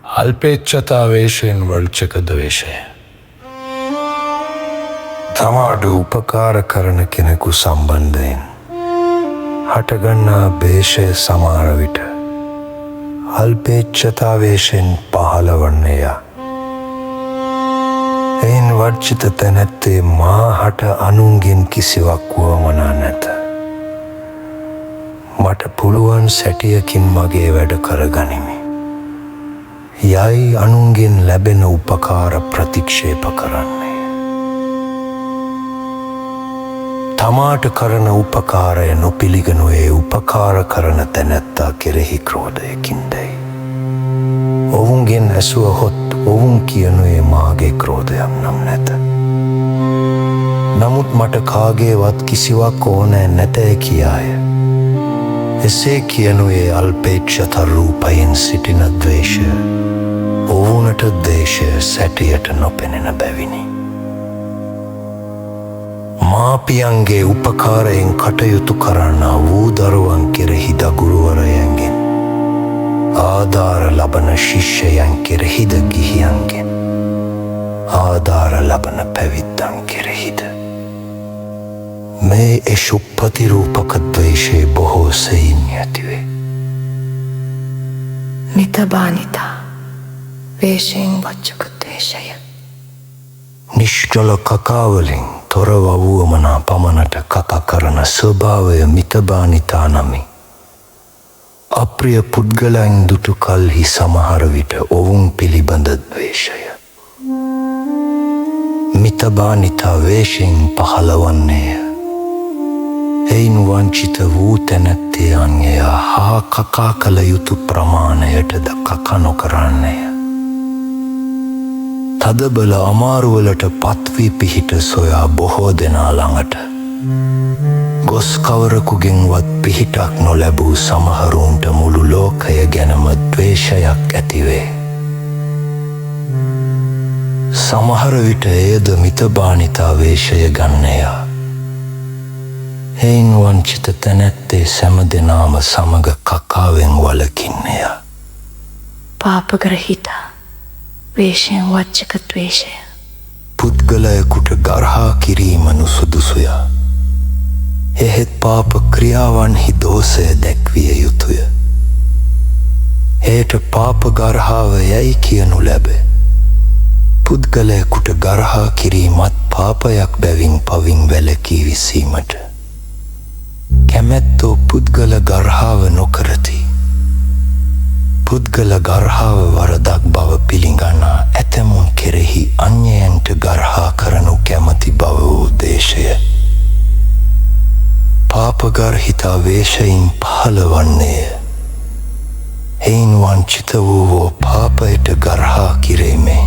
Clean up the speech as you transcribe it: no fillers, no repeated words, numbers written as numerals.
අල්පේච්ඡතාවේශයෙන් වර්චක ද්වේෂය. තමාට උපකාර කරන කෙනෙකු සම්බන්ධයෙන් හටගන්නා භේෂය සමහර විට අල්පේච්ඡතාවේශයෙන් පහළවන්නේය. එයින් වර්ජිත තැනැත්තේ මාහට අනුන්ගෙන් කිසිවක් වුවමනා නැත. මට පුළුවන් සැටියකින් මගේ වැඩ කරගනිමි යයි අනුන්ගෙන් ලැබෙන උපකාර ප්‍රතික්ෂේප කරන්නේ. තමාට කරන උපකාරය නොපිළිගනු ඒ උපකාර කරන තැනැත්තා කෙරෙහි ක්‍රෝධයකින්දයි. ඔවුන්ගෙන් ඇසුවහොත් ඔවුන් කියනුයේ මාගේ ක්‍රෝධයක් නම් නැත. නමුත් මට කාගේවත් කිසිවක් ඕනෑ නැතැයි කියාය. එසේ කියනුයේ අල්පේච්ඡත රූපයෙන් සිටින ද්වේෂය ඔවුනට දේශය සැටියට නොපෙනෙන බැවිනි. මාපියන්ගේ උපකාරයෙන් කටයුතු කරන්නා වූ දරුවන් කෙරෙහිද ගුරුවරයන්ගෙන් ආධාර ලබන ශිෂ්‍යයන් කෙරෙහිද ගිහියන්ගෙන් ආධාර ලබන පැවිද්දන් කෙරෙහිද මේ එශුප්පතිරූපක ද්වේෂයේ බොහෝ සෙයින් ඇතිවේ. මිතබානිතා වේශයෙන් වච්චක ද්වේෂය. නිශ්චල කකාවලින් තොරව වුවමනා පමණට කතා කරන ස්වභාවය මිතබානිතා නමි. අප්‍රිය පුද්ගලයන් දුටු කල්හි සමහර විට ඔවුන් පිළිබඳ ද්වේෂය. මිතබානිතා වේශයෙන් පහළවන්නේය. එයින් වංචිත වූ තැනැත්තේ අන්‍යය හා කකා කළ යුතු ප්‍රමාණයටද කකා නොකරන්නේය. තදබල අමාරුවලට පත්වී පිහිට සොයා බොහෝ දෙනා ළඟට ගොස් කවරකුගෙන්වත් පිහිටක් නොලැබූ සමහරුන්ට මුළු ලෝකය ගැනම ද්වේෂයක් ඇතිවේ. සමහර විට එයද මිතබානිතා වේශය ගන්නේය. එයින් වංචිත තැනැත්තේ සැම දෙනාම සමග කකාවෙන් වළකින්නේය. පාපග්‍රහිතා වේශයෙන් වච්චක ද්වේෂය. පුද්ගලයෙකුට ගර්හා කිරීම නුසුදුසුය. එහෙත් පාප ක්‍රියාවන්හි දෝෂය දැක්විය යුතුය. එයට පාප ගර්හාව යැයි කියනු ලැබේ. පුද්ගලයෙකුට ගර්හා කිරීමත් පාපයක් බැවින් පවින් වැළකී විසීමට කැමැත්තෝ පුද්ගල ගර්හාව නොකරති. පුද්ගල ගර්හාව වරදක් බව පිළිගන්නා ඇතැමුන් කෙරෙහි අන්‍යයන්ට ගර්හා කරනු කැමති බව වූ දේශය පාපගර්හිතා වේශයෙන් පහළවන්නේය. එයින් වංචිත වූවෝ පාපයට ගර්හා කිරීමේ